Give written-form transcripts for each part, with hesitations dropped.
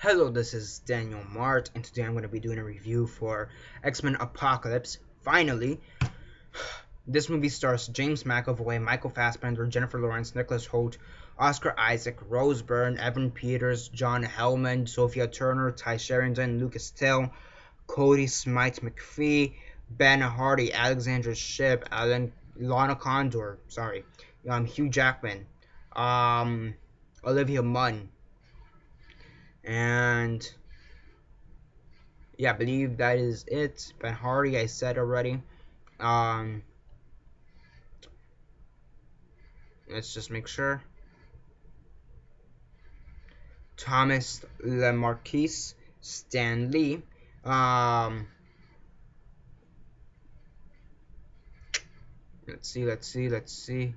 Hello, this is Daniel Mart, and today I'm going to be doing a review for X-Men Apocalypse. Finally, this movie stars James McAvoy, Michael Fassbender, Jennifer Lawrence, Nicholas Hoult, Oscar Isaac, Rose Byrne, Evan Peters, John Hellman, Sophia Turner, Ty Sheridan, Lucas Till, Cody Smythe McPhee, Ben Hardy, Alexandra Shipp, Lana Condor, Hugh Jackman, um, Olivia Munn, and yeah, I believe that is it. Ben Hardy, I said already. Um, let's just make sure. Thomas LeMarquis, Stan Lee. Um, let's see.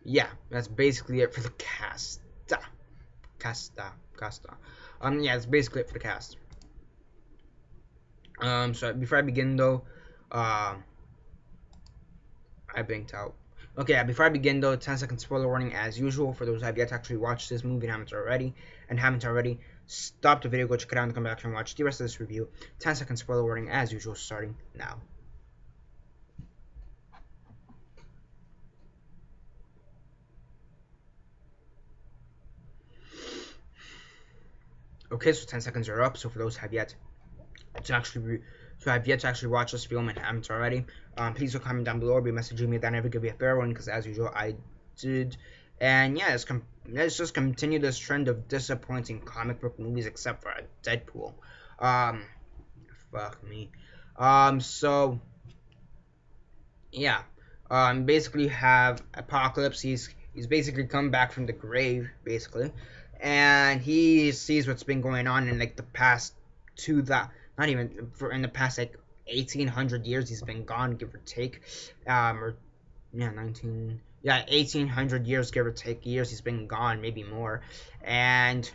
Yeah, that's basically it for the cast. Casta. Yeah, that's basically it for the cast. So before I begin though, um, I blinked out. Okay, before I begin though, 10-second spoiler warning as usual for those who have yet to actually watch this movie and haven't already, stop the video, go check it out and come back and watch the rest of this review. 10-second spoiler warning as usual starting now. Okay, so 10 seconds are up, so for those who have yet to actually watch this film and haven't already, please do comment down below or be messaging me. That never give me a fair one because as usual I did. And yeah, let's just continue this trend of disappointing comic book movies except for Deadpool. Um, fuck me. So yeah, basically have Apocalypse. He's basically come back from the grave, basically, and he sees what's been going on in like the past not even for in the past like 1800 years he's been gone, give or take, or yeah 1800 years, give or take, years he's been gone, maybe more, and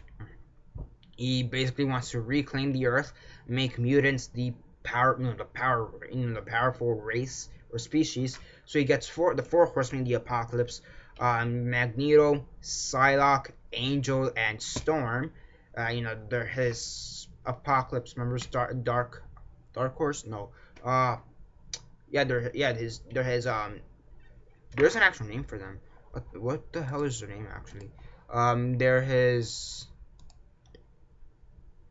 he basically wants to reclaim the Earth, make mutants the powerful race or species. So he gets the four horsemen of the apocalypse: Magneto, Psylocke, Angel, and Storm. They're his apocalypse members. Dark Horse. No. They're his. There's an actual name for them. What the hell is their name actually? They're his.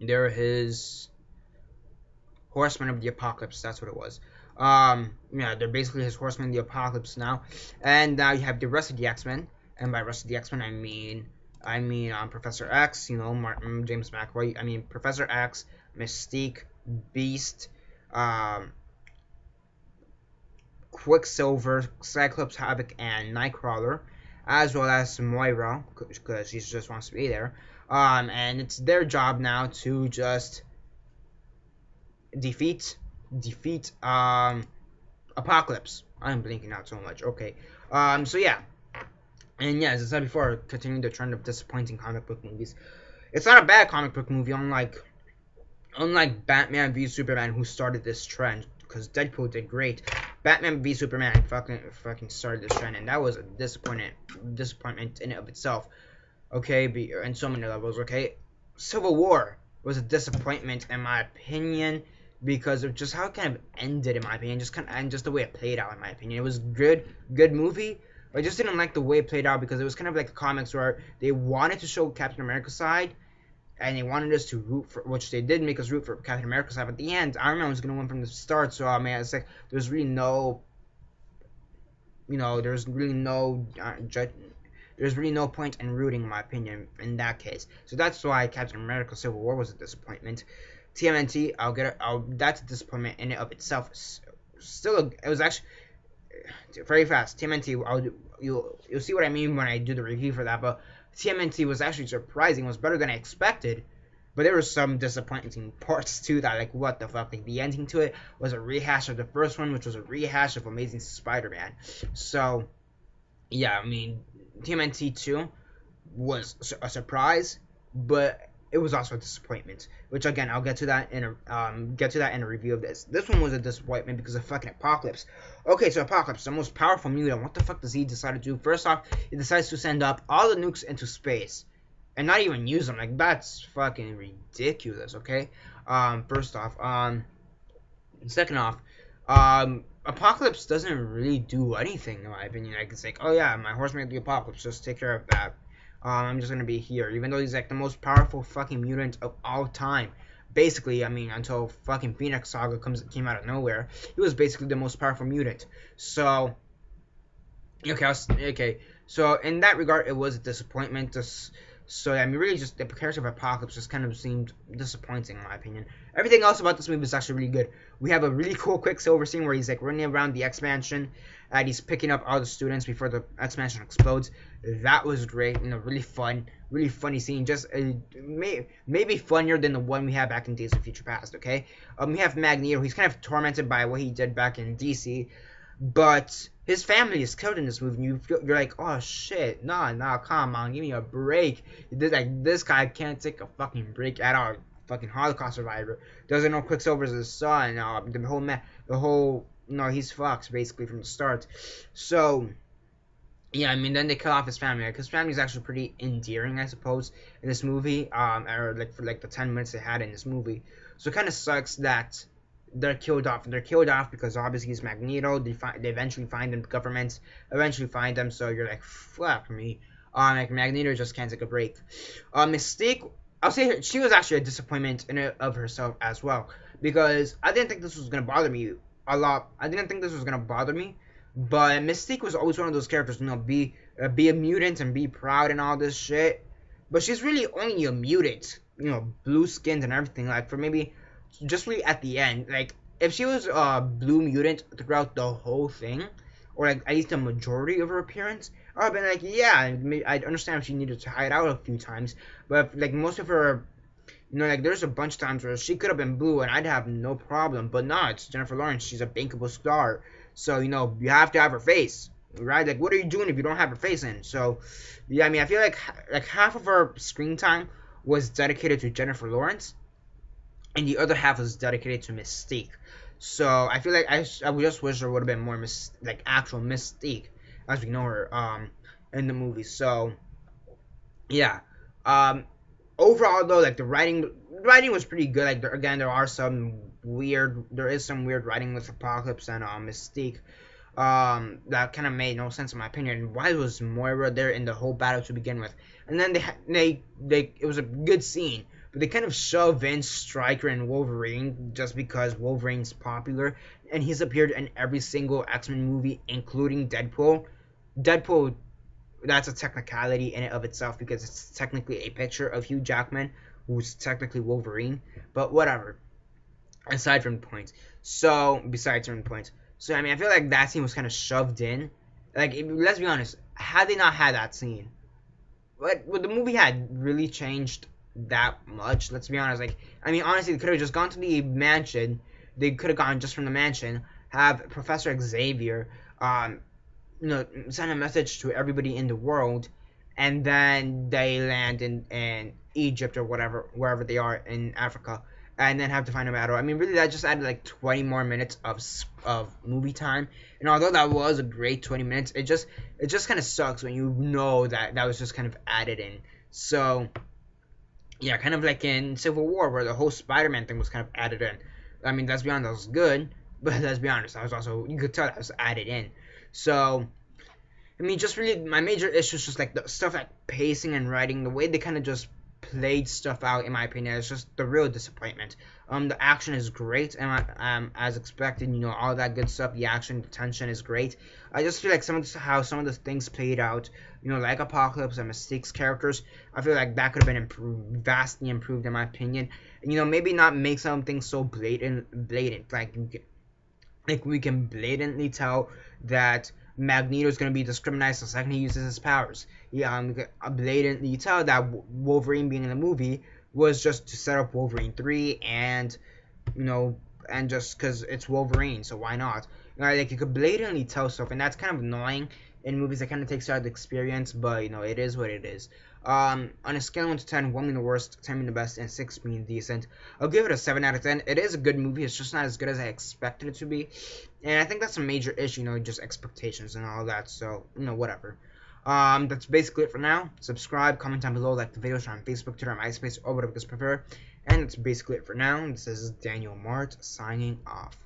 They're his Horsemen of the Apocalypse. That's what it was. They're basically his Horsemen of the Apocalypse now. And now you have the rest of the X-Men, and by rest of the X-Men I mean Professor X. James McAvoy. I mean Professor X, Mystique, Beast, Quicksilver, Cyclops, Havoc, and Nightcrawler, as well as Moira, because she just wants to be there. And it's their job now to just defeat Apocalypse. I'm blinking out so much. Okay. So yeah. And yeah, as I said before, continuing the trend of disappointing comic book movies. It's not a bad comic book movie, unlike Batman v Superman, who started this trend, because Deadpool did great. Batman v Superman fucking started this trend, and that was a disappointment in and of itself. Okay, in so many levels. Okay, Civil War was a disappointment in my opinion because of just how it kind of ended, in my opinion, and just the way it played out, in my opinion. It was good movie. I just didn't like the way it played out because it was kind of like the comics where they wanted to show Captain America's side, and they wanted us to root for, which they did make us root for Captain America's side. But at the end, Iron Man was going to win from the start, so I mean, it's like there's really no, there's really no point in rooting, in my opinion, in that case. So that's why Captain America: Civil War was a disappointment. TMNT, that's a disappointment in and of itself. It was actually very fast. TMNT, you'll see what I mean when I do the review for that. But TMNT was actually surprising. It was better than I expected. But there were some disappointing parts too. That, like, what the fuck? Like, the ending to it was a rehash of the first one, which was a rehash of Amazing Spider-Man. So yeah, I mean, TMNT 2 was a surprise, but it was also a disappointment. Which again, I'll get to that in a review of this. This one was a disappointment because of fucking Apocalypse. Okay, so Apocalypse, the most powerful mutant. What the fuck does he decide to do? First off, he decides to send up all the nukes into space and not even use them. Like, that's fucking ridiculous. Okay. First off, second off, Apocalypse doesn't really do anything in my opinion. Like, it's like, oh yeah, my horse made the apocalypse, just take care of that. I'm just gonna be here, even though he's like the most powerful fucking mutant of all time. Basically, I mean, until fucking Phoenix Saga came out of nowhere, he was basically the most powerful mutant. So, okay. So in that regard, it was a disappointment. So I mean, really, just the character of Apocalypse just kind of seemed disappointing in my opinion. Everything else about this movie is actually really good. We have a really cool Quicksilver scene where he's like running around the expansion and he's picking up all the students before the expansion explodes. That was great, really fun, really funny scene. Just maybe funnier than the one we had back in Days of Future Past. Okay, we have Magneto. He's kind of tormented by what he did back in DC, but his family is killed in this movie, and you're like, oh shit, nah, come on, give me a break. This guy can't take a fucking break at all. Fucking Holocaust survivor doesn't know Quicksilver's his son. He's fucked basically from the start. So yeah, I mean, then they kill off his family. Like, his family is actually pretty endearing, I suppose, in this movie. Or like for like the 10 minutes they had in this movie. So it kind of sucks that they're killed off. They're killed off because obviously he's Magneto. They eventually find them. The government eventually find them. So you're like, fuck me. Like Magneto just can't take a break. Mystique, I'll say she was actually a disappointment in and of herself as well, because I didn't think this was gonna bother me a lot. I didn't think this was gonna bother me, but Mystique was always one of those characters, be a mutant and be proud and all this shit. But she's really only a mutant, blue skinned and everything. Like, for maybe just really at the end, like if she was a blue mutant throughout the whole thing, or like at least the majority of her appearance, I'd been like, yeah, I'd understand if she needed to hide out a few times, but like most of her, like there's a bunch of times where she could have been blue and I'd have no problem, but no, it's Jennifer Lawrence. She's a bankable star, so you have to have her face, right? Like, what are you doing if you don't have her face in? So yeah, I mean, I feel like half of her screen time was dedicated to Jennifer Lawrence, and the other half was dedicated to Mystique. So I feel like I would just wish there would have been more actual Mystique as we know her in the movie. So yeah, overall though, like the writing was pretty good. Like there is some weird writing with Apocalypse and Mystique that kind of made no sense in my opinion. Why was Moira there in the whole battle to begin with? And then it was a good scene, but they kind of shove in Stryker and Wolverine just because Wolverine's popular and he's appeared in every single X-Men movie, including Deadpool. That's a technicality in and of itself because it's technically a picture of Hugh Jackman, who's technically Wolverine, but whatever. Besides certain points. So I mean, I feel like that scene was kind of shoved in. Like, let's be honest, had they not had that scene, would the movie had really changed that much? Let's be honest. Like, I mean, honestly, they could have just gone to the mansion. They could have gone just from the mansion, have Professor Xavier, send a message to everybody in the world, and then they land in Egypt or wherever they are in Africa, and then have to find a battle. I mean, really, that just added like 20 more minutes of movie time. And although that was a great 20 minutes, it just kind of sucks when you know that was just kind of added in. So yeah, kind of like in Civil War where the whole Spider-Man thing was kind of added in. I mean, let's be honest, that was good, but let's be honest, that was also, you could tell that was added in. So I mean, just really, my major issue is just like the stuff like pacing and writing, the way they kind of just played stuff out, in my opinion, is just the real disappointment. The action is great, and as expected, all that good stuff. The action, the tension is great. I just feel like how some of the things played out, like Apocalypse and Mystique's characters, I feel like that could have been vastly improved, in my opinion. And, maybe not make something so blatant, like we can blatantly tell that Magneto is going to be discriminated the second he uses his powers. Yeah, blatantly tell that Wolverine being in the movie was just to set up Wolverine 3 and, and just because it's Wolverine, so why not? Like, you could blatantly tell stuff, and that's kind of annoying in movies. It kind of takes you out of the experience, but you know, it is what it is. On a scale of 1 to 10, 1 being the worst, 10 being the best, and 6 being decent, I'll give it a 7 out of 10. It is a good movie. It's just not as good as I expected it to be, and I think that's a major issue. You know, just expectations and all that. So you know, whatever. That's basically it for now. Subscribe, comment down below, like the video, share on Facebook, Twitter, MySpace, or whatever you guys prefer. And that's basically it for now. This is Daniel Mart signing off.